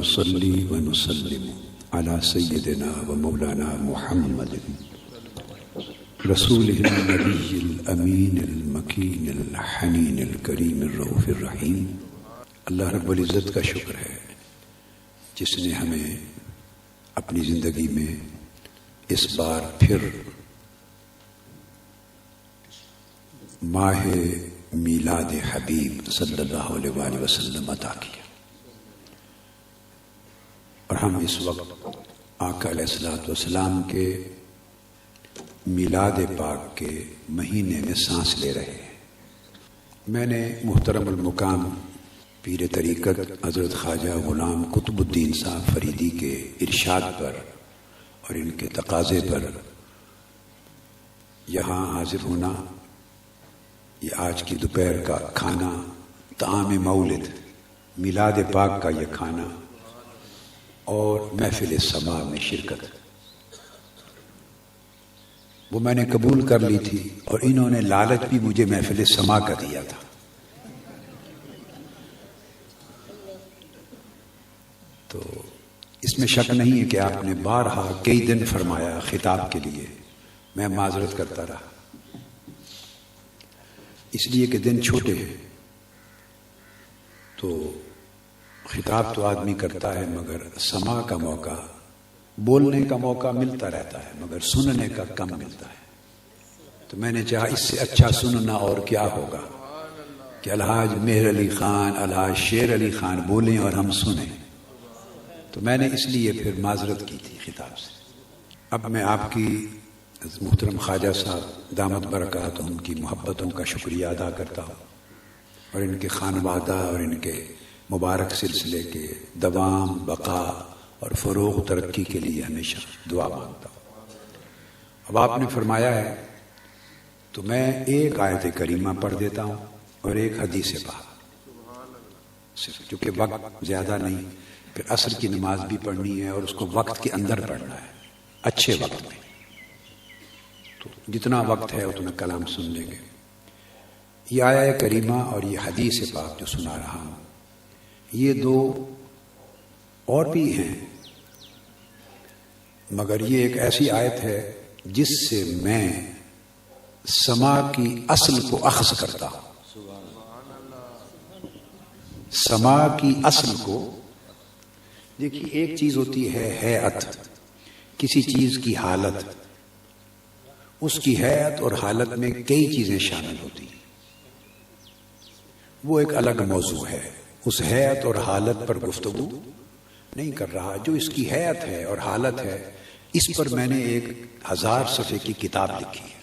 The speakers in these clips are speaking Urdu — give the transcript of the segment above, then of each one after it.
ونصلي ونسلم على سيدنا ومولانا محمد رسوله النبي الأمين المكين الحنين الكريم الرؤوف الرحيم۔ اللہ رب العزت کا شکر ہے جس نے ہمیں اپنی زندگی میں اس بار پھر ماہ میلاد حبیب صلی اللہ علیہ وآلہ وسلم عطا کیا، اور ہم اس وقت آقا علیہ الصلوۃ والسلام کے میلاد پاک کے مہینے میں سانس لے رہے ہیں۔ میں نے محترم المقام پیر طریقت حضرت خواجہ غلام قطب الدین صاحب فریدی کے ارشاد پر اور ان کے تقاضے پر یہاں حاضر ہونا، یہ آج کی دوپہر کا کھانا، طعام مولد میلاد پاک کا یہ کھانا اور محفل سماع میں شرکت، وہ میں نے قبول کر لی تھی، اور انہوں نے لالچ بھی مجھے محفل سماع کا دیا تھا۔ تو اس میں شک نہیں ہے کہ آپ نے بارہا کئی دن فرمایا خطاب کے لیے، میں معذرت کرتا رہا، اس لیے کہ دن چھوٹے ہیں، تو خطاب تو آدمی کرتا ہے مگر سماع کا موقع، بولنے کا موقع ملتا رہتا ہے مگر سننے کا کم ملتا ہے۔ تو میں نے چاہا اس سے اچھا سننا اور کیا ہوگا کہ الحاج مہر علی خان، الحاج شیر علی خان بولیں اور ہم سنیں، تو میں نے اس لیے پھر معذرت کی تھی خطاب سے۔ اب میں آپ کی محترم خواجہ صاحب دامت برکات ان کی محبتوں کا شکریہ ادا کرتا ہوں، اور ان کے خانوادہ اور ان کے مبارک سلسلے کے دوام، بقا اور فروغ ترقی کے لیے ہمیشہ دعا مانگتا ہوں۔ اب آپ نے فرمایا ہے تو میں ایک آیت کریمہ پڑھ دیتا ہوں اور ایک حدیث پاک، صرف کیونکہ وقت زیادہ نہیں، پھر عصر کی نماز بھی پڑھنی ہے اور اس کو وقت کے اندر پڑھنا ہے، اچھے وقت میں، تو جتنا وقت ہے اتنا کلام سن لیں گے۔ یہ آیت کریمہ اور یہ حدیث پاک جو سنا رہا ہوں، یہ دو اور بھی ہیں، مگر یہ ایک ایسی آیت ہے جس سے میں سماع کی اصل کو اخذ کرتا ہوں۔ سماع کی اصل کو، دیکھیے ایک چیز ہوتی ہے ہیئت، کسی چیز کی حالت، اس کی ہیئت اور حالت میں کئی چیزیں شامل ہوتی ہیں، وہ ایک الگ موضوع ہے، اس ہیئت اور حالت پر گفتگو نہیں کر رہا۔ جو اس کی ہیئت ہے اور حالت ہے، اس پر میں نے ایک 1000 صفحے کی کتاب لکھی ہے،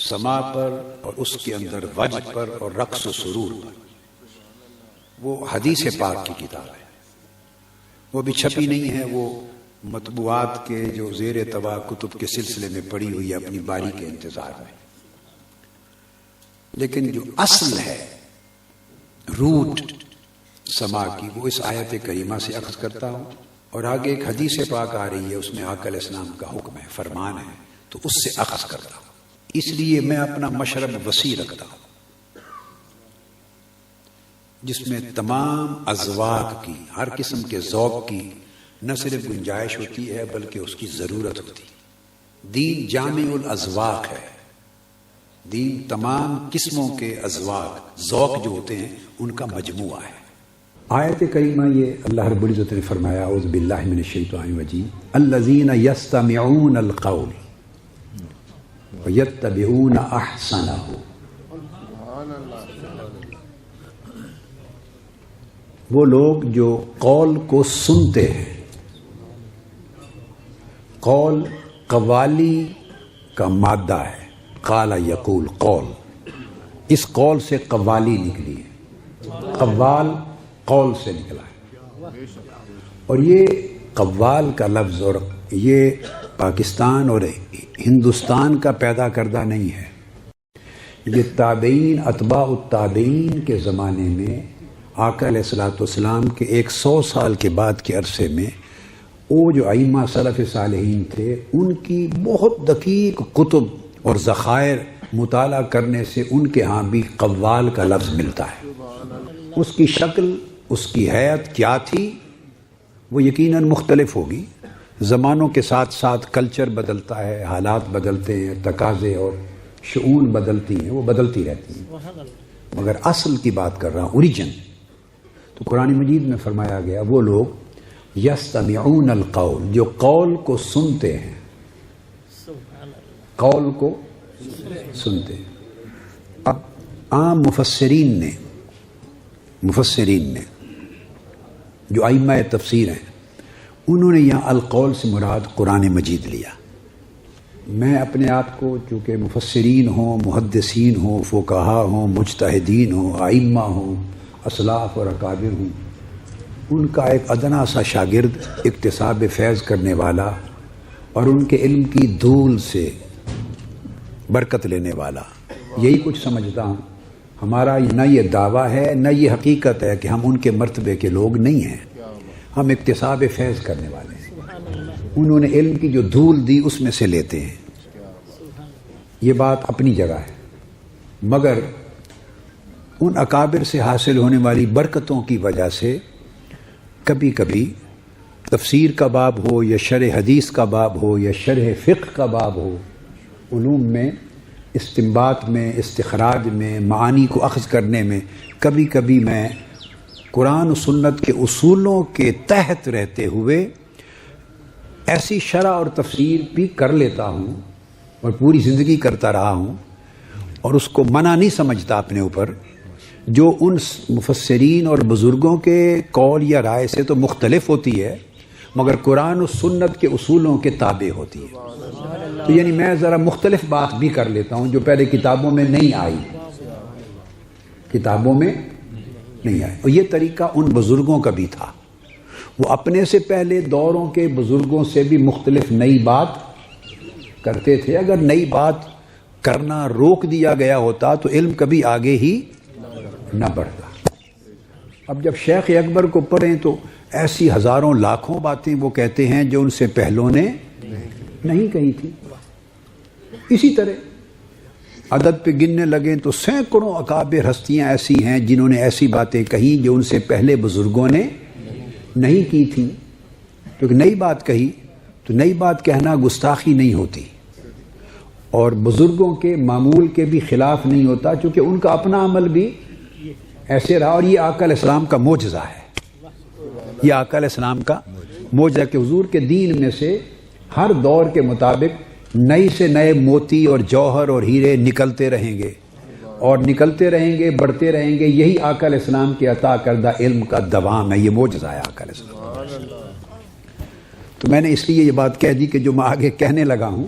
سماع پر اور اس کے اندر وجہ پر اور رقص و سرور پر، وہ حدیث پاک کی کتاب ہے، وہ بھی چھپی نہیں ہے، وہ مطبوعات کے جو زیر طبع کتب کے سلسلے میں پڑی ہوئی ہے اپنی باری کے انتظار میں، لیکن جو اصل ہے، روٹ سماع کی، وہ اس آیت کریمہ سے اخذ کرتا ہوں، اور آگے ایک حدیث پاک آ رہی ہے، اس میں آقا علیہ السلام کا حکم ہے، فرمان ہے، تو اس سے اخذ کرتا ہوں۔ اس لیے میں اپنا مشرب وسیع رکھتا ہوں، جس میں تمام اذواق کی، ہر قسم کے ذوق کی نہ صرف گنجائش ہوتی ہے بلکہ اس کی ضرورت ہوتی ہے۔ دین جامع الاذواق ہے، دین تمام قسموں کے اذواق، ذوق جو ہوتے ہیں ان کا مجموعہ ہے۔ آیت کریمہ یہ اللہ رب العزت نے فرمایا، اعوذ باللہ من الشیطان الرجیم، الذین یستمعون القول ویتبعون احسنہ، وہ لوگ جو قول کو سنتے ہیں، قول قوالی کا مادہ ہے، قال یقول قول، اس قول سے قوالی نکلی ہے، قوال قول سے نکلا ہے، اور یہ قوال کا لفظ اور یہ پاکستان اور ہندوستان کا پیدا کردہ نہیں ہے، یہ تابعین، اتباع التابعین کے زمانے میں آقا علیہ الصلوۃ والسلام کے 100 سال کے بعد کے عرصے میں وہ جو ائمہ سلف صالحین تھے، ان کی بہت دقیق کتب اور ذخائر مطالعہ کرنے سے ان کے ہاں بھی قوال کا لفظ ملتا ہے۔ اس کی شکل اس کی حیت کیا تھی وہ یقیناً مختلف ہوگی. زمانوں کے ساتھ ساتھ کلچر بدلتا ہے، حالات بدلتے ہیں، تقاضے اور شؤون بدلتی ہیں، وہ بدلتی رہتی ہیں. مگر اصل کی بات کر رہا ہوں، اوریجن. تو قرآن مجید میں فرمایا گیا وہ لوگ یستمعون القول، جو قول کو سنتے ہیں، قول کو سنتے ہیں. اب عام مفسرین نے جو ائمہ تفسیر ہیں انہوں نے یہاں القول سے مراد قرآن مجید لیا. میں اپنے آپ کو چونکہ مفسرین ہوں، محدثین ہوں، فقہا ہوں، مجتہدین ہوں، ائمہ ہوں، اسلاف اور اکابر ہوں، ان کا ایک ادنا سا شاگرد، اکتساب فیض کرنے والا اور ان کے علم کی دھول سے برکت لینے والا، یہی کچھ سمجھتا ہوں. ہمارا نہ یہ دعویٰ ہے نہ یہ حقیقت ہے کہ ہم ان کے مرتبے کے لوگ نہیں ہیں. ہم اکتساب فیض کرنے والے ہیں. انہوں نے علم کی جو دھول دی اس میں سے لیتے ہیں. یہ بات اپنی جگہ ہے. مگر ان اکابر سے حاصل ہونے والی برکتوں کی وجہ سے کبھی کبھی تفسیر کا باب ہو یا شرح حدیث کا باب ہو یا شرح فقہ کا باب ہو، علوم میں استنباط میں، استخراج میں، معانی کو اخذ کرنے میں کبھی کبھی میں قرآن و سنت کے اصولوں کے تحت رہتے ہوئے ایسی شرح اور تفسیر بھی کر لیتا ہوں اور پوری زندگی کرتا رہا ہوں، اور اس کو منع نہیں سمجھتا اپنے اوپر، جو ان مفسرین اور بزرگوں کے قول یا رائے سے تو مختلف ہوتی ہے مگر قرآن و سنت کے اصولوں کے تابع ہوتی ہے. تو یعنی میں ذرا مختلف بات بھی کر لیتا ہوں جو پہلے کتابوں میں نہیں آئی، اور یہ طریقہ ان بزرگوں کا بھی تھا. وہ اپنے سے پہلے دوروں کے بزرگوں سے بھی مختلف نئی بات کرتے تھے. اگر نئی بات کرنا روک دیا گیا ہوتا تو علم کبھی آگے ہی نہ بڑھتا. اب جب شیخ اکبر کو پڑھیں تو ایسی ہزاروں لاکھوں باتیں وہ کہتے ہیں جو ان سے پہلوں نے نہیں کہی تھی. اسی طرح عدد پہ گننے لگیں تو سینکڑوں اکابر ہستیاں ایسی ہیں جنہوں نے ایسی باتیں کہیں جو ان سے پہلے بزرگوں نے نہیں کی تھی. کیونکہ نئی بات کہی تو نئی بات کہنا گستاخی نہیں ہوتی اور بزرگوں کے معمول کے بھی خلاف نہیں ہوتا، چونکہ ان کا اپنا عمل بھی ایسے رہا. اور یہ آقا علیہ السلام کا معجزہ ہے، یہ آقا علیہ السلام کا معجزہ کہ حضور کے دین میں سے ہر دور کے مطابق نئی سے نئے موتی اور جوہر اور ہیرے نکلتے رہیں گے اور نکلتے رہیں گے، بڑھتے رہیں گے. یہی آقا علیہ السلام کے عطا کردہ علم کا دوام ہے، یہ معجزہ ہے آقا علیہ السلام. تو میں نے اس لیے یہ بات کہہ دی کہ جو میں آگے کہنے لگا ہوں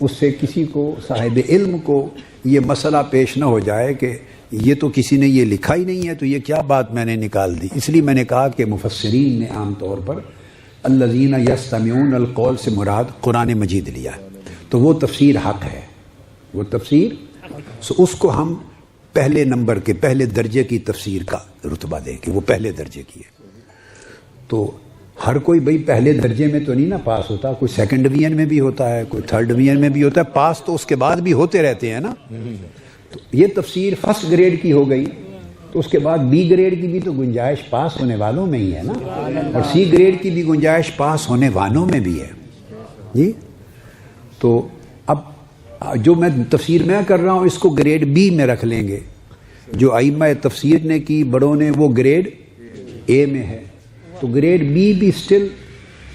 اس سے کسی کو، صاحب علم کو، یہ مسئلہ پیش نہ ہو جائے کہ یہ تو کسی نے یہ لکھا ہی نہیں ہے تو یہ کیا بات میں نے نکال دی. اس لیے میں نے کہا کہ مفسرین نے عام طور پر الذین یستمعون القول سے مراد قرآن مجید لیا ہے. تو وہ تفسیر حق ہے، وہ تفسیر اس کو ہم پہلے نمبر کے، پہلے درجے کی تفسیر کا رتبہ دیں کہ وہ پہلے درجے کی ہے. تو ہر کوئی بھئی پہلے درجے میں تو نہیں نا پاس ہوتا، کوئی سیکنڈ ڈویژن میں بھی ہوتا ہے، کوئی تھرڈ ڈویژن میں بھی ہوتا ہے. پاس تو اس کے بعد بھی ہوتے رہتے ہیں نا. تو یہ تفسیر فرسٹ گریڈ کی ہو گئی تو اس کے بعد بی گریڈ کی بھی تو گنجائش پاس ہونے والوں میں ہی ہے نا، اور سی گریڈ کی بھی گنجائش پاس ہونے والوں میں بھی ہے. جی تو اب جو میں تفسیر میں کر رہا ہوں اس کو گریڈ بی میں رکھ لیں گے. جو ائمہ تفسیر نے کی بڑوں نے وہ گریڈ اے میں ہے، تو گریڈ بی بھی سٹل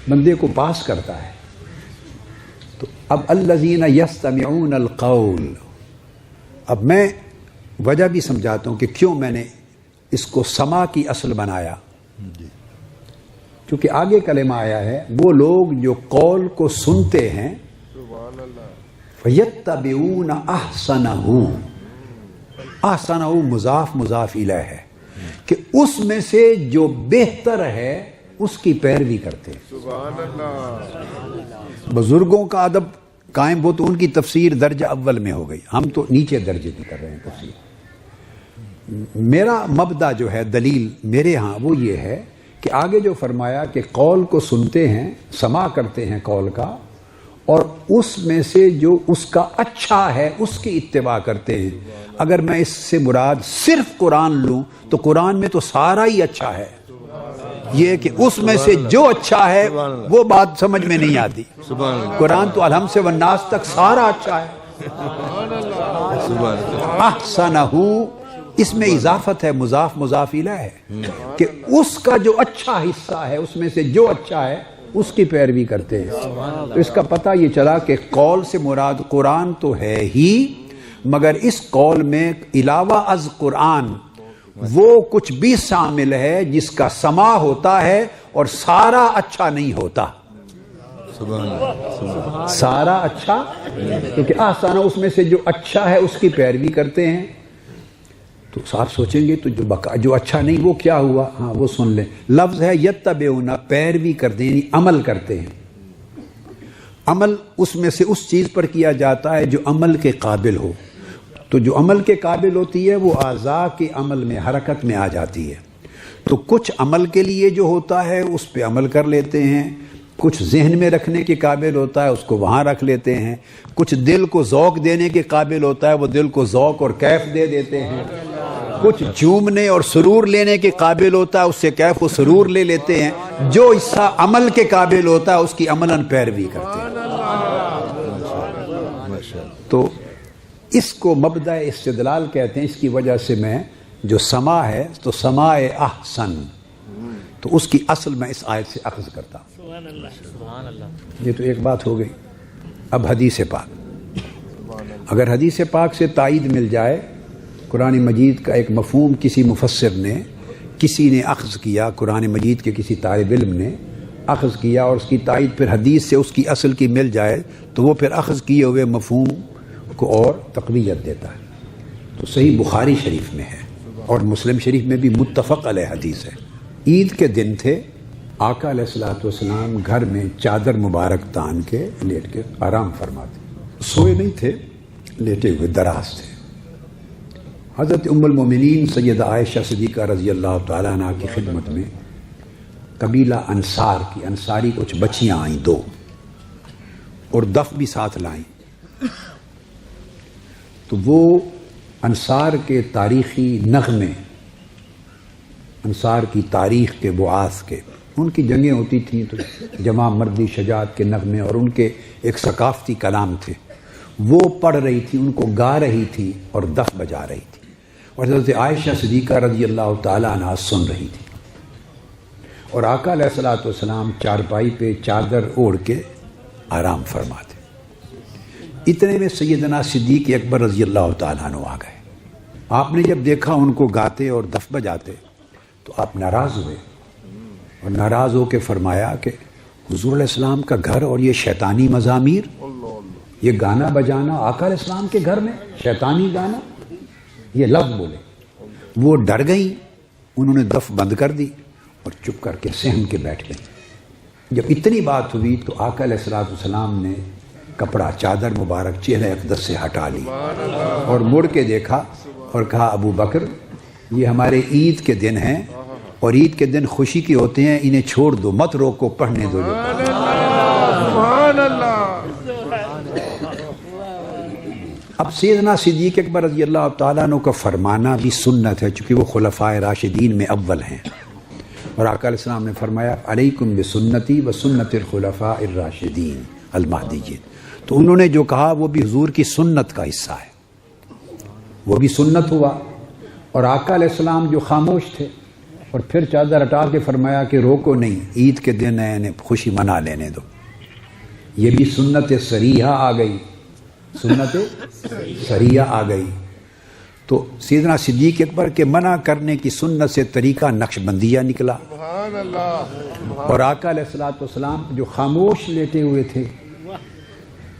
بندے کو پاس کرتا ہے. تو اب الذین یستمعون القول، اب میں وجہ بھی سمجھاتا ہوں کہ کیوں میں نے اس کو سما کی اصل بنایا. کیونکہ آگے کلمہ آیا ہے وہ لوگ جو قول کو سنتے ہیں فَيَتَّبِعُونَ أَحْسَنَهُ، احسنہ مضاف مضاف الیہ ہے کہ اس میں سے جو بہتر ہے اس کی پیروی کرتے ہیں. سبحان اللہ. بزرگوں کا ادب قائم ہو تو ان کی تفسیر درجہ اول میں ہو گئی، ہم تو نیچے درجے کی کر رہے ہیں تفسیر. میرا مبدا جو ہے، دلیل میرے ہاں وہ یہ ہے کہ آگے جو فرمایا کہ قول کو سنتے ہیں، سماع کرتے ہیں قول کا، اور اس میں سے جو اس کا اچھا ہے اس کی اتباع کرتے ہیں. اگر میں اس سے مراد صرف قرآن لوں تو قرآن میں تو سارا ہی اچھا ہے. یہ کہ اس میں سے جو اچھا ہے وہ بات سمجھ میں نہیں آتی. قرآن تو الحمد سے والناس تک سارا اچھا ہے. احسنہ، اس میں اضافت ہے، مضاف مضاف الیہ ہے کہ اس کا جو اچھا حصہ ہے اس میں سے جو اچھا ہے اس کی پیروی کرتے ہیں. تو اس کا پتہ یہ چلا کہ قول سے مراد قرآن تو ہے ہی، مگر اس قول میں علاوہ از قرآن وہ کچھ بھی شامل ہے جس کا سما ہوتا ہے اور سارا اچھا نہیں ہوتا. سارا اچھا، کیونکہ آسانہ اس میں سے جو اچھا ہے اس کی پیروی کرتے ہیں. تو آپ سوچیں گے تو جو اچھا نہیں وہ کیا ہوا؟ ہاں وہ سن لیں. لفظ ہے یتبعون، پیروی کرتے ہیں، یعنی عمل کرتے ہیں. عمل اس میں سے اس چیز پر کیا جاتا ہے جو عمل کے قابل ہو. تو جو عمل کے قابل ہوتی ہے وہ اعضاء کے عمل میں، حرکت میں آ جاتی ہے. تو کچھ عمل کے لیے جو ہوتا ہے اس پہ عمل کر لیتے ہیں، کچھ ذہن میں رکھنے کے قابل ہوتا ہے اس کو وہاں رکھ لیتے ہیں، کچھ دل کو ذوق دینے کے قابل ہوتا ہے وہ دل کو ذوق اور کیف دے دیتے ہیں، کچھ جھومنے اور سرور لینے کے قابل ہوتا ہے اس سے کیف و سرور لے لیتے ہیں. جو حصہ عمل کے قابل ہوتا ہے اس کی عملاً پیروی کرتے ہیں. تو اس کو مبدأ استدلال کہتے ہیں. اس کی وجہ سے میں جو سما ہے تو سماع احسن، تو اس کی اصل میں اس آیت سے اخذ کرتا ہوں. یہ تو ایک بات ہو گئی. اب حدیث پاک، اگر حدیث پاک سے تائید مل جائے، قرآن مجید کا ایک مفہوم کسی مفسر نے، کسی نے اخذ کیا، قرآن مجید کے کسی طالب علم نے اخذ کیا اور اس کی تائید پھر حدیث سے اس کی اصل کی مل جائے تو وہ پھر اخذ کیے ہوئے مفہوم کو اور تقویت دیتا ہے. تو صحیح بخاری شریف میں ہے اور مسلم شریف میں بھی متفق علیہ حدیث ہے. عید کے دن تھے، آقا علیہ الصلوۃ والسلام گھر میں چادر مبارک تان کے لیٹ کے آرام فرماتے. سوئے نہیں تھے، لیٹے ہوئے دراز تھے. حضرت ام المومنین سیدہ عائشہ صدیقہ رضی اللہ تعالیٰ عنہ کی خدمت میں قبیلہ انصار کی، انصاری کچھ بچیاں آئیں 2 اور دف بھی ساتھ لائیں. تو وہ انصار کے تاریخی نغمے، انصار کی تاریخ کے بعاث کے، ان کی جنگیں ہوتی تھیں تو جمع مردی شجاعت کے نغمے اور ان کے ایک ثقافتی کلام تھے، وہ پڑھ رہی تھی، ان کو گا رہی تھی اور دف بجا رہی تھی. اور حضرت عائشہ صدیقہ رضی اللہ تعالیٰ عنہ سن رہی تھی. اور آقا علیہ الصلوۃ والسلام چارپائی پہ چادر اوڑھ کے آرام فرماتے. اتنے میں سیدنا صدیق اکبر رضی اللہ تعالیٰ عنہ آ گئے. آپ نے جب دیکھا ان کو گاتے اور دف بجاتے تو آپ ناراض ہوئے اور ناراض ہو کے فرمایا کہ حضور علیہ السلام کا گھر اور یہ شیطانی مزامیر، یہ گانا بجانا آقا علیہ السلام کے گھر میں، شیطانی گانا، یہ لفظ بولے. وہ ڈر گئیں، انہوں نے دف بند کر دی اور چپ کر کے سہم کے بیٹھ گئیں. جب اتنی بات ہوئی تو آقا علیہ السلام نے کپڑا، چادر مبارک چہرہ اقدس سے ہٹا لی اور مڑ کے دیکھا اور کہا ابو بکر یہ ہمارے عید کے دن ہیں اور عید کے دن خوشی کے ہوتے ہیں، انہیں چھوڑ دو، مت روکو، پڑھنے دو. اب سیدنا صدیق اکبر رضی اللہ تعالیٰ عنہ کا فرمانا بھی سنت ہے چونکہ وہ خلفائے راشدین میں اول ہیں. اور آقا علیہ السلام نے فرمایا علیکم بسنتی و سنت الخلفاء الراشدین المہدیین. تو انہوں نے جو کہا وہ بھی حضور کی سنت کا حصہ ہے، وہ بھی سنت ہوا. اور آقا علیہ السلام جو خاموش تھے اور پھر چادر ہٹا کے فرمایا کہ روکو نہیں، عید کے دن ہے، انہیں خوشی منا لینے دو. یہ بھی سنت صریحہ آ گئی، سنت صریحہ آ گئی. تو سیدنا صدیق اکبر کے منع کرنے کی سنت سے طریقہ نقش بندیہ نکلا. اور آقا علیہ السلام جو خاموش لیٹے ہوئے تھے،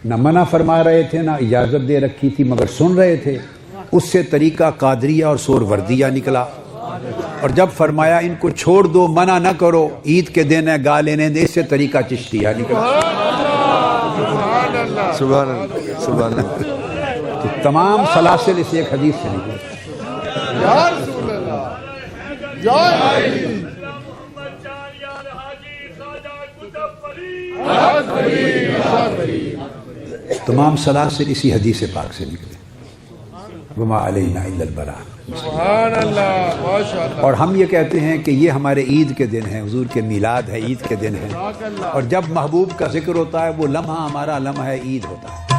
نہ منع فرما رہے تھے نہ اجازت دے رکھی تھی مگر سن رہے تھے، اس سے طریقہ قادریہ اور سور وردیہ نکلا. اور جب فرمایا ان کو چھوڑ دو، منع نہ کرو، عید کے دن ہے، گا لینے دے، اس سے طریقہ چشتیہ نکلا. سبحان اللہ، سبحان اللہ. تو تمام سلاسل اس ایک حدیث سے نکلے. یا رسول اللہ، یا تمام سلاسل اسی حدیث پاک سے نکلے، وما علینا الا البلاغ۔ سبحان اللہ، ماشاء اللہ۔ اور ہم یہ کہتے ہیں کہ یہ ہمارے عید کے دن ہیں، حضور کے میلاد ہے، عید کے دن ہے، اور جب محبوب کا ذکر ہوتا ہے وہ لمحہ ہمارا لمحہ عید ہوتا ہے۔